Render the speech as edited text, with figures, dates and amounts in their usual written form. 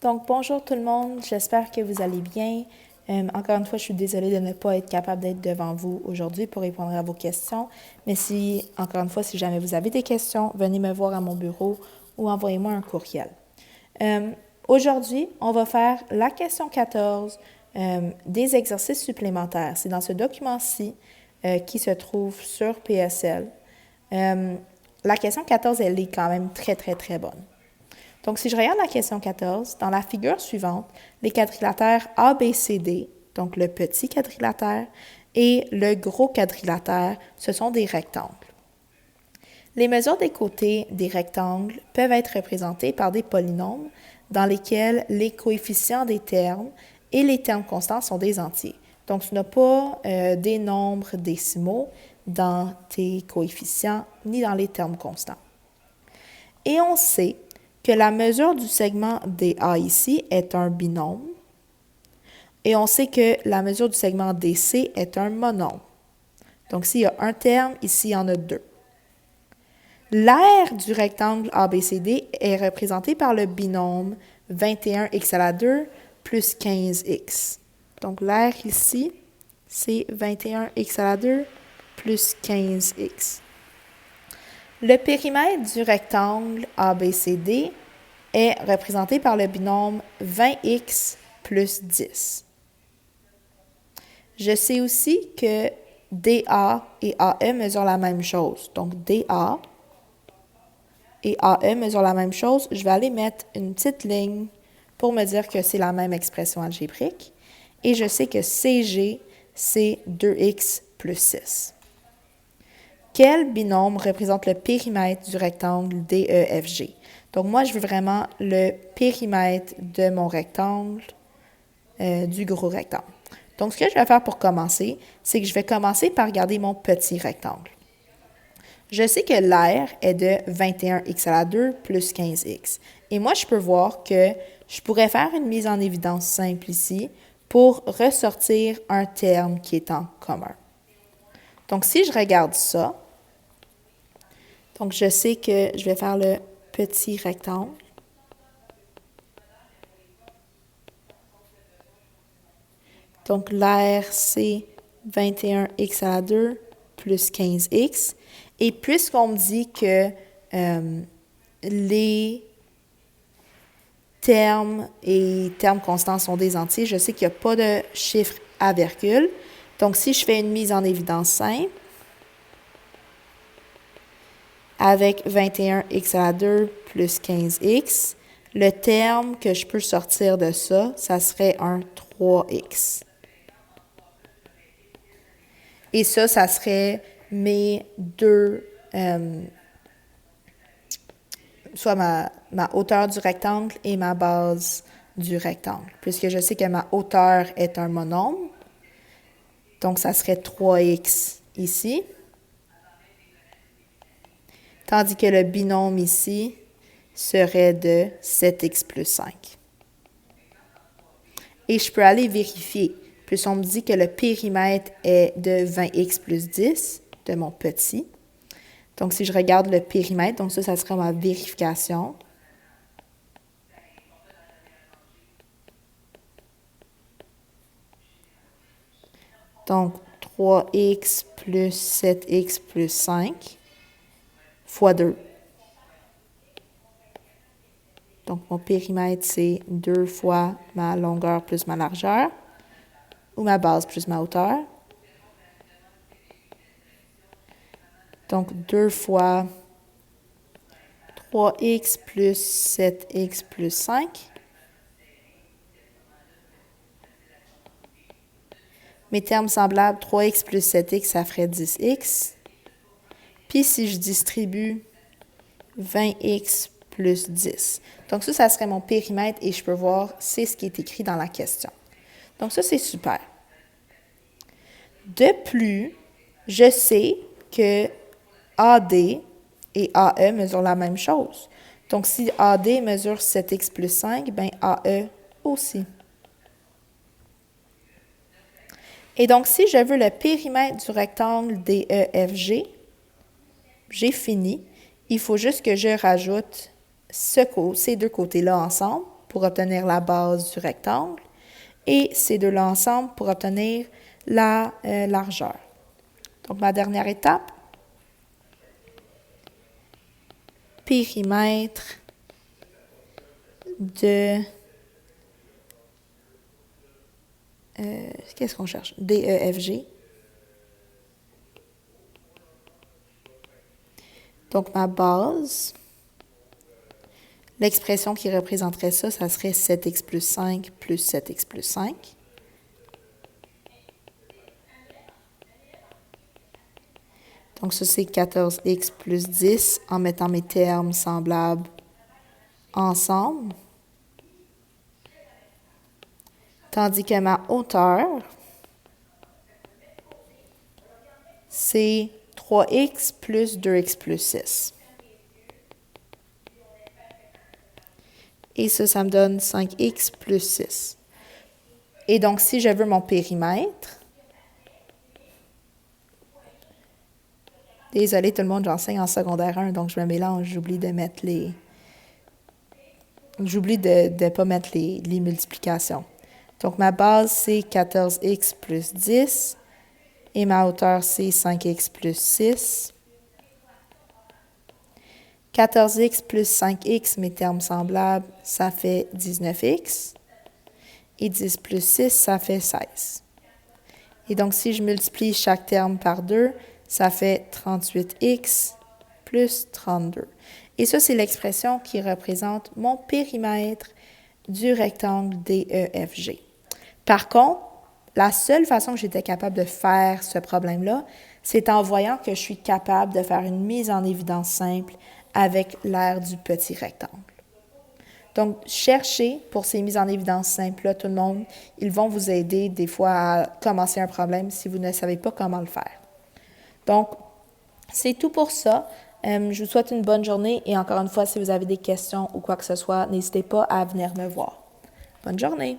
Donc, bonjour tout le monde, j'espère que vous allez bien. Encore une fois, je suis désolée de ne pas être capable d'être devant vous aujourd'hui pour répondre à vos questions. Mais encore une fois, si jamais vous avez des questions, venez me voir à mon bureau ou envoyez-moi un courriel. Aujourd'hui, on va faire la question 14 des exercices supplémentaires. C'est dans ce document-ci qui se trouve sur PSL. La question 14, elle est quand même très, très, très bonne. Donc, si je regarde la question 14, dans la figure suivante, les quadrilatères ABCD, donc le petit quadrilatère, et le gros quadrilatère, ce sont des rectangles. Les mesures des côtés des rectangles peuvent être représentées par des polynômes dans lesquels les coefficients des termes et les termes constants sont des entiers. Donc, tu n'as pas des nombres décimaux dans tes coefficients ni dans les termes constants. Et on sait que la mesure du segment DA ici est un binôme et on sait que la mesure du segment DC est un monôme. Donc, s'il y a un terme, ici, il y en a deux. L'aire du rectangle ABCD est représentée par le binôme 21x à la 2 plus 15x. Donc, l'aire ici, c'est 21x à la 2 plus 15x. Le périmètre du rectangle ABCD est représenté par le binôme 20x plus 10. Je sais aussi que DA et AE mesurent la même chose. Donc, DA et AE mesurent la même chose. Je vais aller mettre une petite ligne pour me dire que c'est la même expression algébrique. Et je sais que CG, c'est 2x plus 6. Quel binôme représente le périmètre du rectangle DEFG? Donc, moi, je veux vraiment le périmètre de mon rectangle, du gros rectangle. Donc, ce que je vais faire pour commencer, c'est que je vais commencer par regarder mon petit rectangle. Je sais que l'aire est de 21x à la 2 plus 15x. Et moi, je peux voir que je pourrais faire une mise en évidence simple ici pour ressortir un terme qui est en commun. Donc, si je regarde ça, donc je sais que je vais faire le petit rectangle. Donc, l'aire, c'est 21x à la 2 plus 15x. Et puisqu'on me dit que les termes et termes constants sont des entiers, je sais qu'il n'y a pas de chiffre à virgule. Donc, si je fais une mise en évidence simple, avec 21x à la 2 plus 15x, le terme que je peux sortir de ça, ça serait un 3x. Et ça serait mes deux, soit ma hauteur du rectangle et ma base du rectangle. Puisque je sais que ma hauteur est un monôme, donc ça serait 3x ici. Tandis que le binôme ici serait de 7x plus 5. Et je peux aller vérifier. Puis on me dit que le périmètre est de 20x plus 10 de mon petit. Donc, si je regarde le périmètre, donc ça sera ma vérification. Donc, 3x plus 7x plus 5 fois 2. Donc, mon périmètre, c'est 2 fois ma longueur plus ma largeur, ou ma base plus ma hauteur. Donc, 2 fois 3x plus 7x plus 5. Mes termes semblables, 3x plus 7x, ça ferait 10x. Puis, si je distribue 20x plus 10. Donc, ça serait mon périmètre et je peux voir, c'est ce qui est écrit dans la question. Donc, ça, c'est super. De plus, je sais que AD et AE mesurent la même chose. Donc, si AD mesure 7x plus 5, bien AE aussi. Et donc, si je veux le périmètre du rectangle DEFG, j'ai fini. Il faut juste que je rajoute ces deux côtés-là ensemble pour obtenir la base du rectangle et ces deux-là ensemble pour obtenir la largeur. Donc, ma dernière étape, périmètre de... qu'est-ce qu'on cherche? DEFG. Donc, ma base, l'expression qui représenterait ça, ça serait 7x plus 5 plus 7x plus 5. Donc, ça, c'est 14x plus 10 en mettant mes termes semblables ensemble. Tandis que ma hauteur, c'est 3x plus 2x plus 6. Et ça me donne 5x plus 6. Et donc, si je veux mon périmètre, désolé tout le monde, j'enseigne en secondaire 1, donc je me mélange, j'oublie de mettre les... J'oublie de ne pas mettre les multiplications. Donc, ma base, c'est 14x plus 10 et ma hauteur, c'est 5x plus 6. 14x plus 5x, mes termes semblables, ça fait 19x. Et 10 plus 6, ça fait 16. Et donc, si je multiplie chaque terme par 2, ça fait 38x plus 32. Et ça, c'est l'expression qui représente mon périmètre du rectangle DEFG. Par contre, la seule façon que j'étais capable de faire ce problème-là, c'est en voyant que je suis capable de faire une mise en évidence simple avec l'aire du petit rectangle. Donc, cherchez pour ces mises en évidence simples-là, tout le monde. Ils vont vous aider des fois à commencer un problème si vous ne savez pas comment le faire. Donc, c'est tout pour ça. Je vous souhaite une bonne journée et encore une fois, si vous avez des questions ou quoi que ce soit, n'hésitez pas à venir me voir. Bonne journée!